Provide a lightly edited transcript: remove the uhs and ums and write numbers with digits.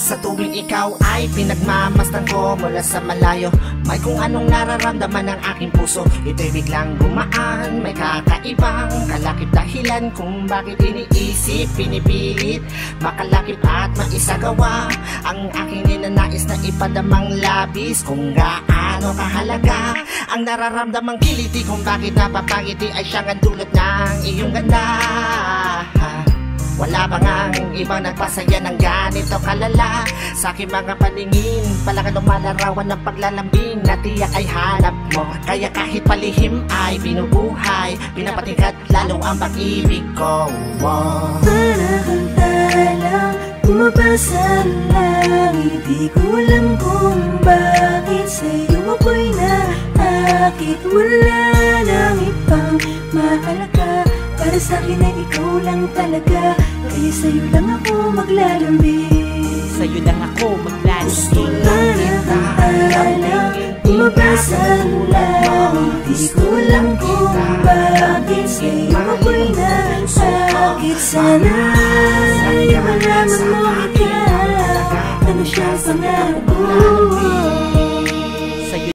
Sa tuwing ikaw ay pinagmamasdan ko mula sa malayo, may kung anong nararamdaman ng aking puso. Ito'y biglang gumaan, may kakaibang kalakip dahilan kung bakit iniisip, pinipilit makalakip at maisagawa ang aking ninanais na ipadamang labis. Kung gaano kahalaga ang nararamdamang kiliti, kung bakit napapangiti ay siyang ang dulot ng iyong ganda. Wala bang ang ibang nagpasaya ng ganito kalala? Sa aking mga paningin, palakan lumalarawan ng paglalambing na tiyak ay hanap mo. Kaya kahit palihim ay binubuhay, pinapatingkat lalo ang pag-ibig ko. Para kang talang bumabasa langit, di ko alam kung bakit sa'yo ako'y naakit. Wala nang ibang mahalaga, para sa'kin ay ikaw lang talaga. Kaya sa'yo lang ako maglalambing, sa'yo lang ako maglalambing. Para kang talang bumabasa langit, di ko alam kung bakit sa'yo ako'y naakit. Sana ay malaman mo ikaw, ano siyang pangarap ko.